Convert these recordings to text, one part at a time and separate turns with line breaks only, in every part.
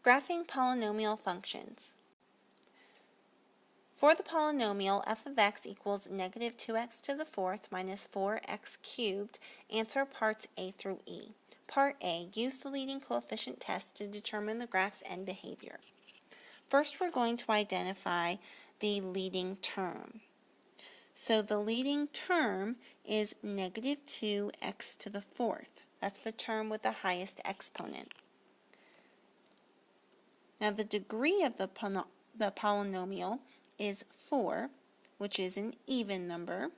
Graphing polynomial functions. For the polynomial f of x equals negative 2x to the fourth minus 4x cubed, answer parts A through E. Part A, use the leading coefficient test to determine the graph's end behavior. First, we're going to identify the leading term. So the leading term is negative 2x to the fourth. That's the term with the highest exponent. Now the degree of the polynomial is 4, which is an even number.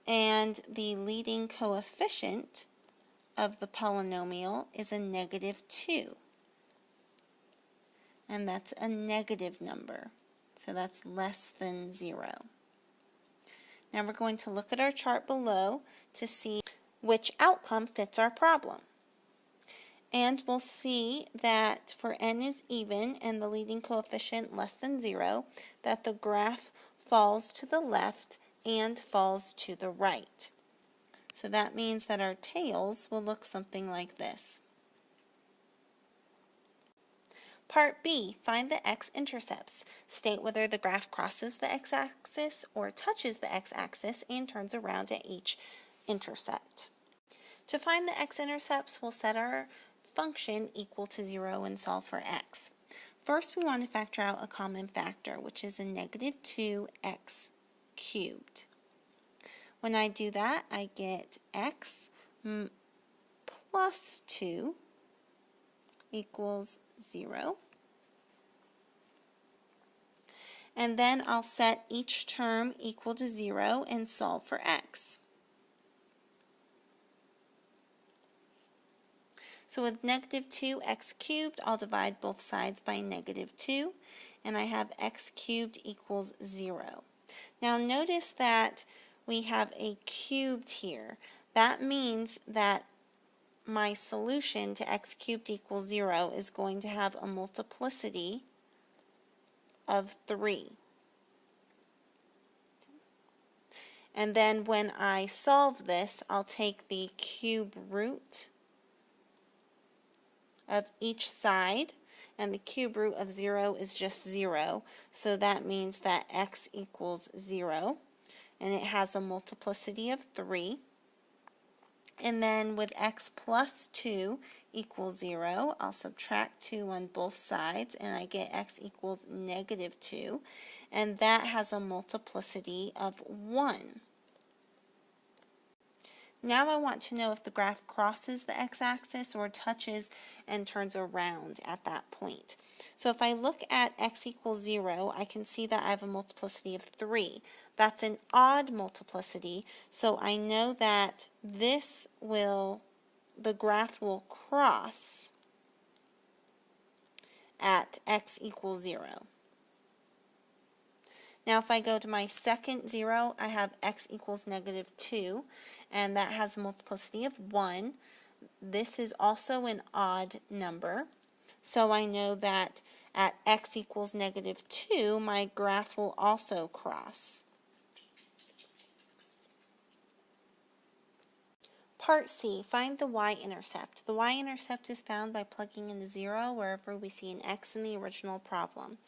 And the leading coefficient of the polynomial is a negative 2. And that's a negative number. So that's less than 0. Now we're going to look at our chart below to see which outcome fits our problem. And we'll see that for n is even and the leading coefficient less than 0, that the graph falls to the left and falls to the right. So that means that our tails will look something like this. Part B, find the x-intercepts. State whether the graph crosses the x-axis or touches the x-axis and turns around at each intercept. To find the x-intercepts, we'll set our function equal to 0 and solve for x. First, we want to factor out a common factor, which is a negative 2x cubed. When I do that, I get x plus 2 equals 0. And then I'll set each term equal to 0 and solve for x. So with negative 2x cubed, I'll divide both sides by negative 2, and I have x cubed equals 0. Now notice that we have a cubed here. That means that my solution to x cubed equals 0 is going to have a multiplicity of 3. And then when I solve this, I'll take the cube root of each side, and the cube root of 0 is just 0, so that means that x equals 0, and it has a multiplicity of 3. And then with x plus 2 equals 0, I'll subtract 2 on both sides, and I get x equals negative 2, and that has a multiplicity of 1. Now I want to know if the graph crosses the x-axis or touches and turns around at that point. So if I look at x equals 0, I can see that I have a multiplicity of 3. That's an odd multiplicity, so I know that the graph will cross at x equals 0. Now if I go to my second 0, I have x equals negative 2, and that has a multiplicity of 1. This is also an odd number, so I know that at x equals negative 2, my graph will also cross. Part C, find the y-intercept. The y-intercept is found by plugging in 0 wherever we see an x in the original problem.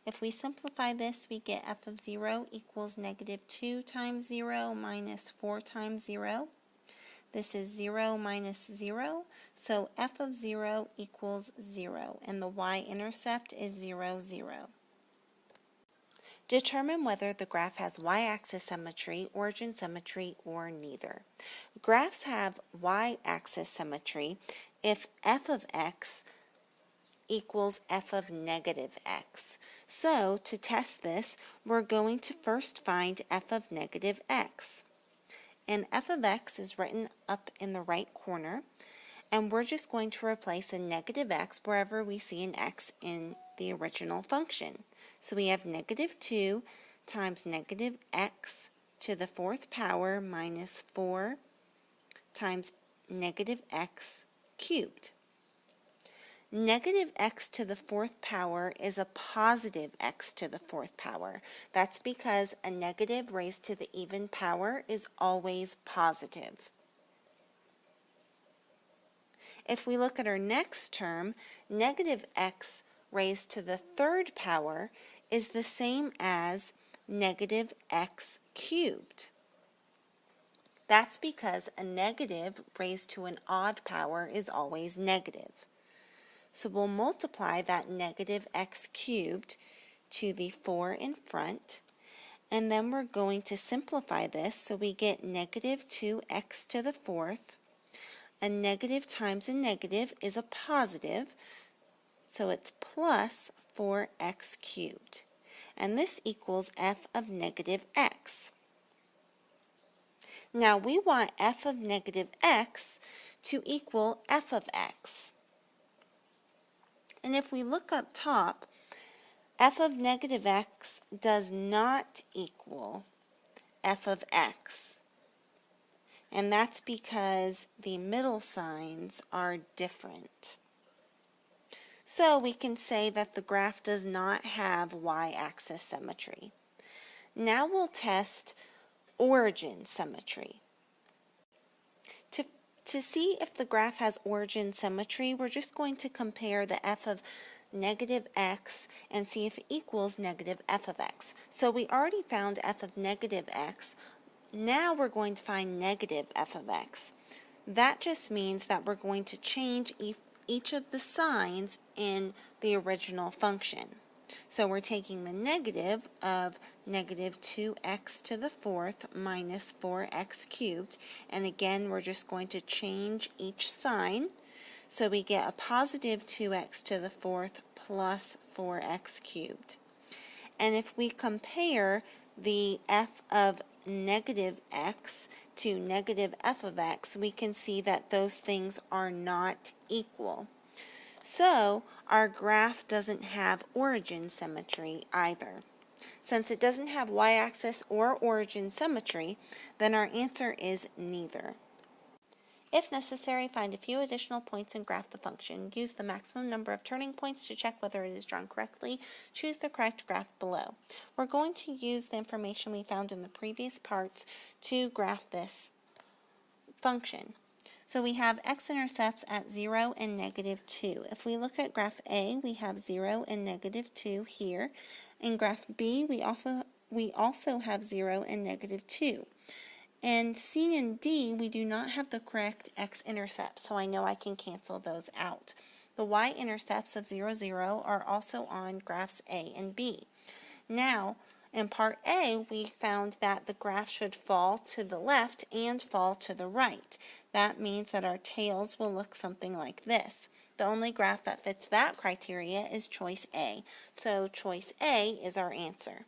If we simplify this, we get f of 0 equals negative 2 times 0 minus 4 times 0. This is 0 minus 0, so f of 0 equals 0, and the y-intercept is 0, 0. Determine whether the graph has y-axis symmetry, origin symmetry, or neither. Graphs have y-axis symmetry if f of x equals f of negative x. So to test this, we're going to first find f of negative x. And f of x is written up in the right corner, and we're just going to replace a negative x wherever we see an x in the original function. So we have negative 2 times negative x to the fourth power minus 4 times negative x cubed. Negative x to the fourth power is a positive x to the fourth power. That's because a negative raised to the even power is always positive. If we look at our next term, negative x raised to the third power is the same as negative x cubed. That's because a negative raised to an odd power is always negative. So we'll multiply that negative x cubed to the 4 in front, and then we're going to simplify this so we get negative 2x to the fourth. A negative times a negative is a positive, so it's plus 4x cubed. And this equals f of negative x. Now we want f of negative x to equal f of x. And if we look up top, f of negative x does not equal f of x. And that's because the middle signs are different. So we can say that the graph does not have y-axis symmetry. Now we'll test origin symmetry. To see if the graph has origin symmetry, we're just going to compare the f of negative x and see if it equals negative f of x. So we already found f of negative x. Now we're going to find negative f of x. That just means that we're going to change each of the signs in the original function. So we're taking the negative of negative 2x to the fourth minus 4x cubed, and again we're just going to change each sign. So we get a positive 2x to the fourth plus 4x cubed. And if we compare the f of negative x to negative f of x, we can see that those things are not equal. So our graph doesn't have origin symmetry either. Since it doesn't have y-axis or origin symmetry, then our answer is neither. If necessary, find a few additional points and graph the function. Use the maximum number of turning points to check whether it is drawn correctly. Choose the correct graph below. We're going to use the information we found in the previous parts to graph this function. So we have x-intercepts at 0 and negative 2. If we look at graph A, we have 0 and negative 2 here. In graph B, we also have 0 and negative 2. And C and D, we do not have the correct x-intercepts, so I know I can cancel those out. The y-intercepts of 0, 0 are also on graphs A and B. Now, in part A, we found that the graph should fall to the left and fall to the right. That means that our tails will look something like this. The only graph that fits that criteria is choice A. So choice A is our answer.